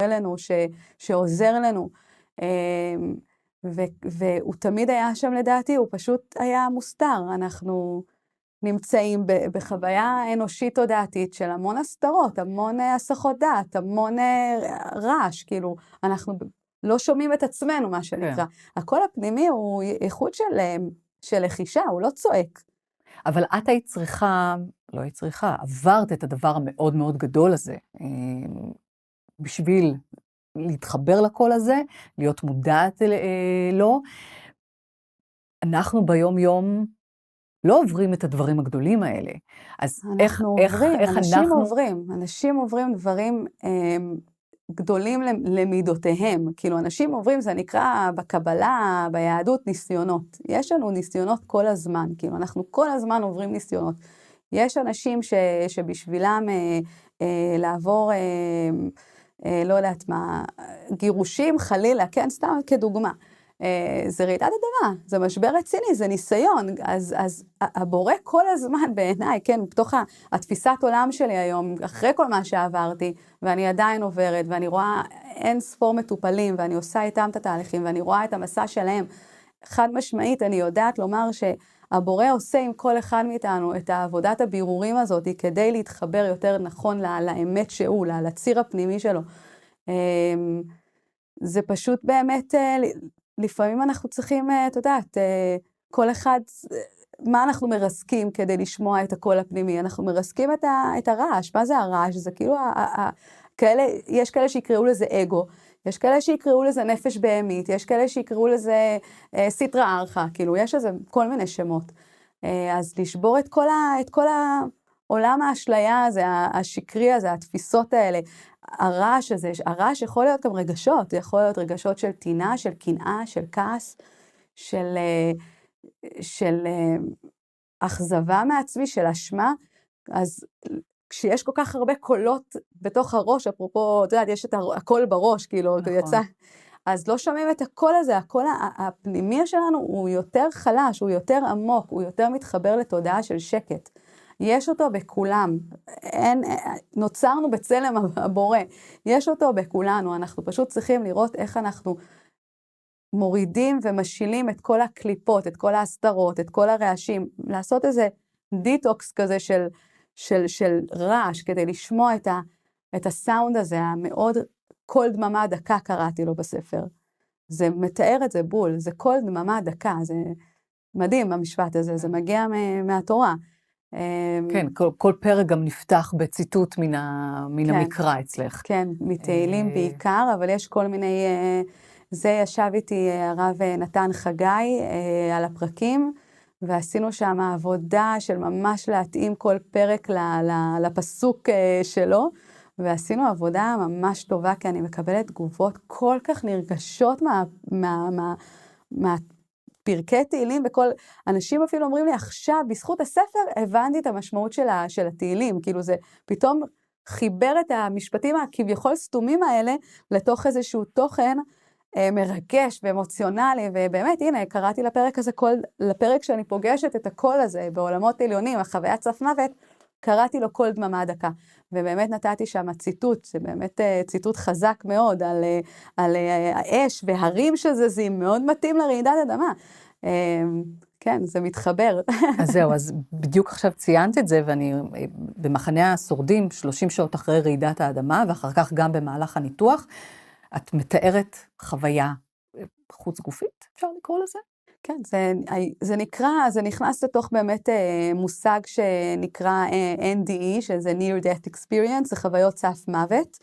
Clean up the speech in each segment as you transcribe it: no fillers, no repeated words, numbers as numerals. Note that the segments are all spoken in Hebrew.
לנו, שעוזר לנו, והוא תמיד היה שם לדעתי, הוא פשוט היה מוסתר. אנחנו נמצאים בחוויה אנושית תודעתית של המון הסתרות, המון הסחות דעת, המון רעש, כאילו, אנחנו לא שומעים את עצמנו, מה שנקרא. הקול הפנימי הוא איכות של לחישה, הוא לא צועק. אבל את היית צריכה, לא היית צריכה, עברת את הדבר המאוד מאוד גדול הזה, בשביל להתחבר לקול הזה, להיות מודעת לו. אנחנו ביום יום לא עוברים את הדברים הגדולים האלה. אז איך אנשים עוברים דברים גדולים למידותיהם. כאילו, אנשים עוברים, זה נקרא בקבלה, ביהדות, ניסיונות. יש לנו ניסיונות כל הזמן, כאילו, אנחנו כל הזמן עוברים ניסיונות. יש אנשים שבשבילם לעבור, לא יודעת מה, גירושים, חלילה, כן, סתם כדוגמה. זה רעידת אדמה, זה משבר רציני, זה ניסיון, אז הבורא כל הזמן בעיניי, כן, בתוך התפיסת עולם שלי היום, אחרי כל מה שעברתי, ואני עדיין עוברת, ואני רואה אין ספור מטופלים, ואני עושה איתם את התהליכים, ואני רואה את המסע שלהם, חד משמעית, אני יודעת לומר שהבורא עושה עם כל אחד מאיתנו את העבודת הבירורים הזאת, כדי להתחבר יותר נכון לאמת שהוא, לציר הפנימי שלו. זה פשוט באמת, לפעמים אנחנו צריכים, את יודעת, כל אחד, מה אנחנו מרסקים כדי לשמוע את הקול הפנימי? אנחנו מרסקים את הרעש. מה זה הרעש? זה כאילו, יש כאלה שיקראו לזה אגו, יש כאלה שיקראו לזה נפש בהמית, יש כאלה שיקראו לזה סיטרא ארכה, כאילו, יש לזה כל מיני שמות. אז לשבור את כל העולם האשליה הזה, השקרי הזה, התפיסות האלה, הרעש הזה, הרעש יכול להיות גם רגשות, יכול להיות רגשות של טינה, של קנאה, של כעס, של אכזבה מעצמי, של אשמה. אז כשיש כל כך הרבה קולות בתוך הראש, אפרופו, אתה יודעת, יש את הקול בראש, כאילו, נכון. יצא, אז לא שומעים את הקול הזה, הקול הפנימי שלנו הוא יותר חלש, הוא יותר עמוק, הוא יותר מתחבר לתודעה של שקט. יש אותו בכולם, נוצרנו בצלם הבורא, יש אותו בכולנו, אנחנו פשוט צריכים לראות איך אנחנו מורידים ומשילים את כל הקליפות, את כל ההסתרות, את כל הרעשים, לעשות איזה דיטוקס כזה של רעש, כדי לשמוע את הסאונד הזה, המאוד קול דממה דקה קראתי לו בספר. זה מתאר את זה בול, זה קול דממה דקה, זה מדהים המשפט הזה, זה מגיע מהתורה. כן, כל פרק גם נפתח בציטוט מן המקרא אצלך. כן, מתהילים בעיקר, אבל יש כל מיני, זה ישב איתי הרב נתן חגי על הפרקים, ועשינו שם עבודה של ממש להתאים כל פרק לפסוק שלו, ועשינו עבודה ממש טובה, כי אני מקבלת תגובות כל כך נרגשות פרקי תהילים, וכל אנשים אפילו אומרים לי, עכשיו, בזכות הספר, הבנתי את המשמעות של התהילים, כאילו זה פתאום חיבר את המשפטים הכביכול סתומים האלה, לתוך איזשהו תוכן מרגש ואמוציונלי, ובאמת, הנה, קראתי לפרק הזה, לפרק שאני פוגשת את הקול הזה, בעולמות עליונים, החוויית סף מוות, קראתי לו קול דממה דקה, ובאמת נתתי שם ציטוט, זה באמת ציטוט חזק מאוד, על האש והרים שזזים, מאוד מתאים לרעידת אדמה. כן, זה מתחבר. אז זהו, אז בדיוק עכשיו ציינת את זה, ואני במחנה השורדים, 30 שעות אחרי רעידת האדמה, ואחר כך גם במהלך הניתוח, את מתארת חוויה חוץ גופית, אפשר לקרוא לזה? כן, זה נכנס לתוך באמת מושג שנקרא NDE, שזה Near Death Experience, זה חוויות סף מוות.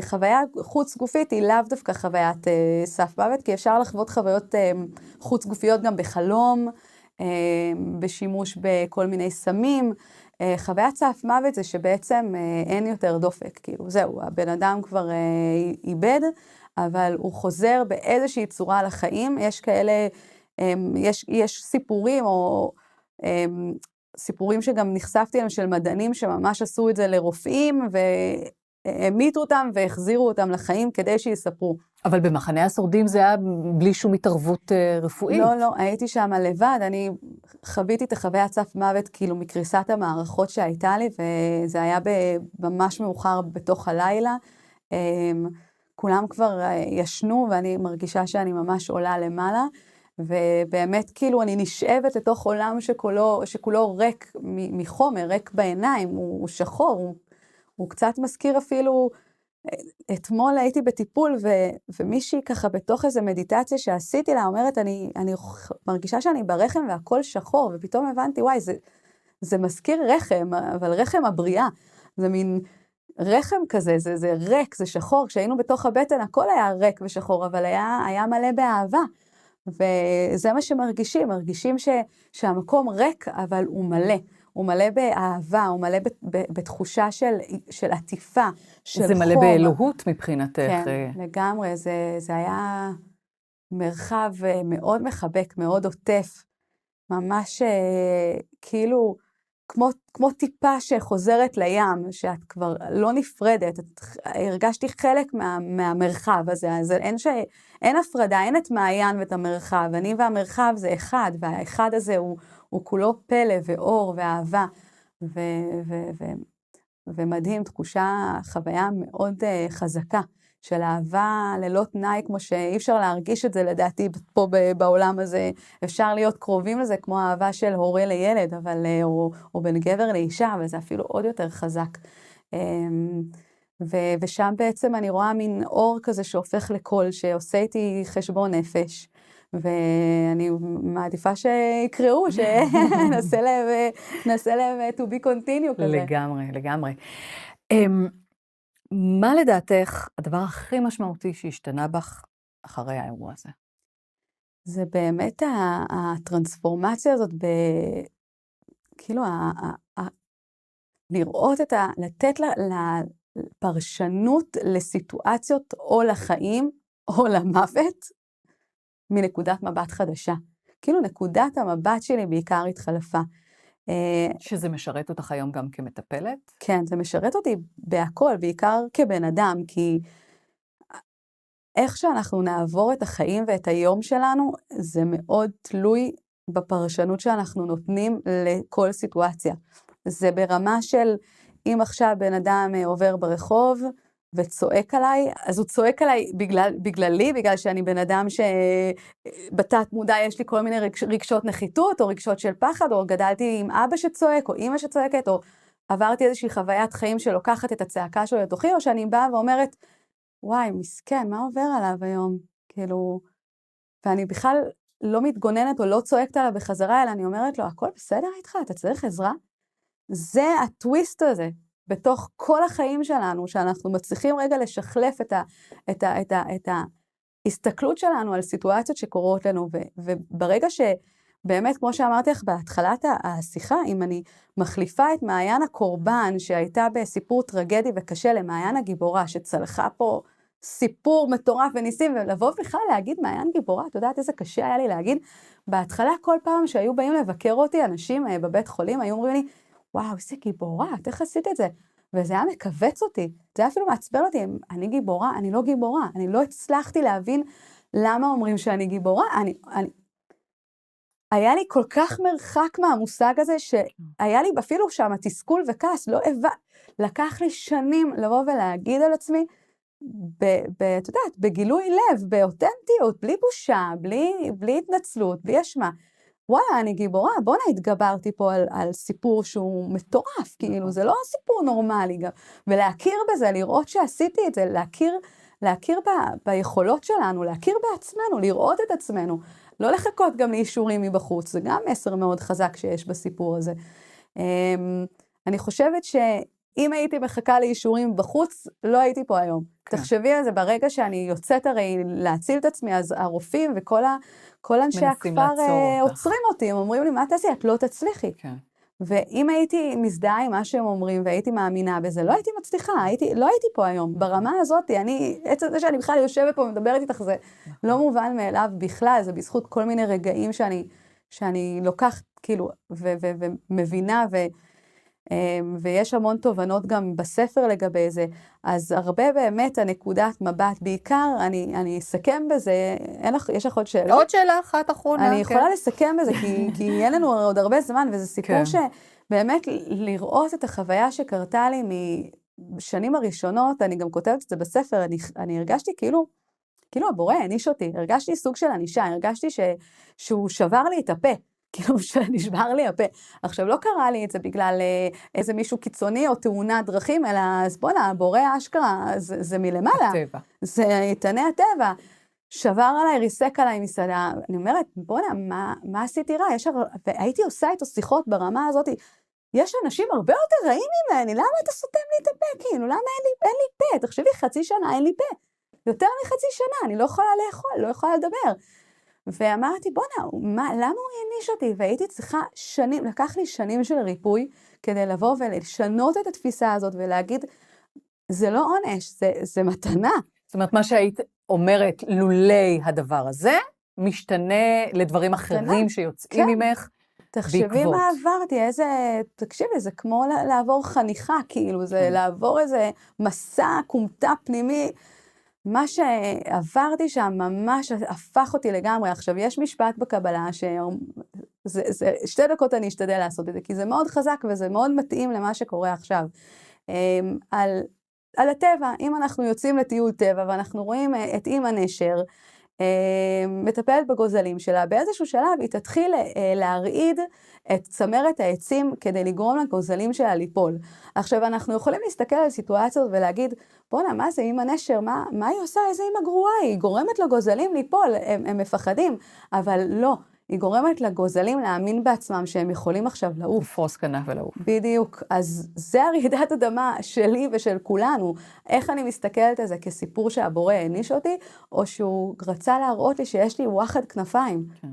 חוויה חוץ גופית היא לאו דווקא חוויית סף מוות, כי אפשר לחוות חוויות חוץ גופיות גם בחלום, בשימוש בכל מיני סמים. חוויית סף מוות זה שבעצם אין יותר דופק, כאילו זהו, הבן אדם כבר איבד, אבל הוא חוזר באיזושהי צורה לחיים. יש כאלה, יש סיפורים או סיפורים שגם נחשפתי להם של מדענים שממש עשו את זה לרופאים והמיתו אותם והחזירו אותם לחיים כדי שיספרו. אבל במחנה השורדים זה היה בלי שום התערבות רפואית? לא, הייתי שם לבד, אני חוויתי את החוויית סף מוות כאילו מקריסת המערכות שהייתה לי, וזה היה ממש מאוחר בתוך הלילה. כולם כבר ישנו, ואני מרגישה שאני ממש עולה למעלה, ובאמת כאילו אני נשאבת לתוך עולם שכולו ריק מחומר, ריק בעיניים, הוא שחור, הוא קצת מזכיר אפילו, אתמול הייתי בטיפול, ומישהי ככה בתוך איזו מדיטציה שעשיתי לה, אומרת, אני מרגישה שאני ברחם והכל שחור, ופתאום הבנתי, וואי, זה מזכיר רחם, אבל רחם הבריאה, זה מין רחם כזה, זה ריק, זה שחור, כשהיינו בתוך הבטן, הכל היה ריק ושחור, אבל היה מלא באהבה, וזה מה מרגישים שהמקום ריק, אבל הוא מלא. הוא מלא באהבה, הוא מלא בתחושה של עטיפה, של חום. זה מלא באלוהות מבחינתך. כן, לגמרי, זה היה מרחב מאוד מחבק, מאוד עוטף, ממש כאילו, כמו טיפה שחוזרת לים, שאת כבר לא נפרדת, הרגשתי חלק מהמרחב הזה, אז אין הפרדה, אין את מעיין ואת המרחב, אני והמרחב זה אחד, והאחד הזה הוא כולו פלא ואור ואהבה, ומדהים, חוויה מאוד חזקה, של אהבה ללא תנאי, כמו שאי אפשר להרגיש את זה לדעתי פה בעולם הזה, אפשר להיות קרובים לזה כמו אהבה של הורה לילד, אבל, או בין גבר לאישה, אבל זה אפילו עוד יותר חזק. ושם בעצם אני רואה מין אור כזה שהופך לקול, שעושה איתי חשבון נפש, ואני מעדיפה שיקראו, שנעשה להם to be continue כזה. לגמרי. מה לדעתך הדבר הכי משמעותי שהשתנה בך אחרי האירוע הזה? זה באמת הטרנספורמציה הזאת, כאילו לראות לתת לפרשנות לסיטואציות או לחיים או למוות, מנקודת מבט חדשה. כאילו נקודת המבט שלי בעיקר התחלפה. שזה משרת אותך היום גם כמטפלת? כן, זה משרת אותי בהכל, בעיקר כבן אדם, כי איך שאנחנו נעבור את החיים ואת היום שלנו, זה מאוד תלוי בפרשנות שאנחנו נותנים לכל סיטואציה. זה ברמה של, אם עכשיו בן אדם עובר ברחוב, וצועק עליי, אז הוא צועק עליי בגללי, בגלל שאני בן אדם שבתת מודע יש לי כל מיני רגשות נחיתות, או רגשות של פחד, או גדלתי עם אבא שצועק, או אמא שצועקת, או עברתי איזושהי חוויית חיים שלוקחת את הצעקה שלו לתוכי, או שאני באה ואומרת, וואי, מסכן, מה עובר עליו היום? כאילו, ואני בכלל לא מתגוננת, או לא צועקת עליו בחזרה, אלא אני אומרת לו, הכל בסדר איתך? אתה צריך עזרה? זה הטוויסט הזה. בתוך כל החיים שלנו, שאנחנו מצליחים רגע לשחלף את ההסתכלות שלנו על סיטואציות שקורות לנו, וברגע שבאמת, כמו שאמרתי לך, בהתחלת השיחה, אם אני מחליפה את מעיין הקורבן, שהייתה בסיפור טרגדי וקשה, למעיין הגיבורה, שצלחה פה סיפור מטורף וניסים, ולבוא בכלל להגיד מעיין גיבורה, אתה יודעת איזה קשה היה לי להגיד, בהתחלה כל פעם שהיו באים לבקר אותי, אנשים בבית חולים, היו אומרים לי, וואו, איזה גיבורה, איך עשית את זה? וזה היה מקווץ אותי, זה היה אפילו מעצבן אותי, אני גיבורה, אני לא גיבורה, אני לא הצלחתי להבין למה אומרים שאני גיבורה, היה לי כל כך מרחק מהמושג הזה, שהיה לי אפילו שם תסכול וכעס, לקח לי שנים לבוא ולהגיד על עצמי, את יודעת, בגילוי לב, באותנטיות, בלי בושה, בלי התנצלות, בלי אשמה, וואלה, אני גיבורה, בוא'נה, התגברתי פה על סיפור שהוא מטורף, כאילו, זה לא סיפור נורמלי גם, ולהכיר בזה, לראות שעשיתי את זה, להכיר ביכולות שלנו, להכיר בעצמנו, לראות את עצמנו, לא לחכות גם לאישורים מבחוץ, זה גם מסר מאוד חזק שיש בסיפור הזה. אני חושבת שאם הייתי מחכה לאישורים בחוץ, לא הייתי פה היום. כן. תחשבי על זה, ברגע שאני יוצאת הרי להציל את עצמי, אז הרופאים וכל אנשי הכפר עוצרים אותי, הם אומרים לי, מה תעשי? את לא תצליחי. כן. ואם הייתי מזדהה עם מה שהם אומרים, והייתי מאמינה בזה, לא הייתי מצליחה, לא הייתי פה היום. ברמה הזאת, עצם זה שאני בכלל יושבת פה ומדברת איתך, זה לא מובן מאליו בכלל, זה בזכות כל מיני רגעים שאני לוקחת, כאילו, ומבינה, ויש המון תובנות גם בספר לגבי זה, אז הרבה באמת הנקודת מבט, בעיקר אני אסכם בזה, יש לך עוד שאלה? עוד שאלה אחת אחרונה. אני יכולה לסכם בזה, כי יהיה לנו עוד הרבה זמן, וזה סיפור שבאמת לראות את החוויה שקרתה לי בשנים הראשונות, אני גם כותבת את זה בספר, אני הרגשתי כאילו הבורא העניש אותי, הרגשתי סוג של ענישה, הרגשתי שהוא שבר לי את הפה, כאילו שנשבר לי הפה. עכשיו לא קרה לי את זה בגלל איזה מישהו קיצוני או תאונת דרכים, אלא אז בוא'נה, הבורא אשכרה, זה מלמעלה. הטבע. זה איתני הטבע. שבר עליי, ריסק עליי מסעדה. אני אומרת, בוא'נה, מה עשיתי רע? והייתי עושה איתו שיחות ברמה הזאת, יש אנשים הרבה יותר רעים ממני, למה אתה סותם לי את הפה? כאילו, למה אין לי פה? תחשבי, חצי שנה אין לי פה. יותר מחצי שנה, אני לא יכולה לאכול, לא יכולה לדבר. ואמרתי, בוא'נה, למה הוא העניש אותי? והייתי צריכה שנים, לקח לי שנים של ריפוי, כדי לבוא ולשנות את התפיסה הזאת, ולהגיד, זה לא עונש, זה מתנה. זאת אומרת, מה שהיית אומרת, לולי הדבר הזה, משתנה לדברים אחרים שיוצאים ממך, תחשבי מה עברתי, תקשיבי, זה כמו לעבור חניכה, כאילו, זה לעבור איזה מסע, קומטה פנימי, מה שעברתי שם ממש הפך אותי לגמרי. עכשיו, יש משפט בקבלה, 2 דקות אני אשתדל לעשות את זה, כי זה מאוד חזק וזה מאוד מתאים למה שקורה עכשיו. על הטבע, אם אנחנו יוצאים לטיול טבע ואנחנו רואים את אמא נשר, מטפלת בגוזלים שלה, באיזשהו שלב היא תתחיל להרעיד את צמרת העצים כדי לגרום לגוזלים שלה ליפול. עכשיו אנחנו יכולים להסתכל על סיטואציות ולהגיד, בוא'נה, מה זה אמא נשר, מה היא עושה, איזה אמא גרועה, היא גורמת לגוזלים ליפול, הם מפחדים, אבל לא, היא גורמת לגוזלים להאמין בעצמם שהם יכולים עכשיו לעוף. לפרוס כנף ולעוף. בדיוק, אז זה הרעידת אדמה שלי ושל כולנו, איך אני מסתכלת על זה כסיפור שהבורא העניש אותי, או שהוא רצה להראות לי שיש לי וואחד כנפיים. כן.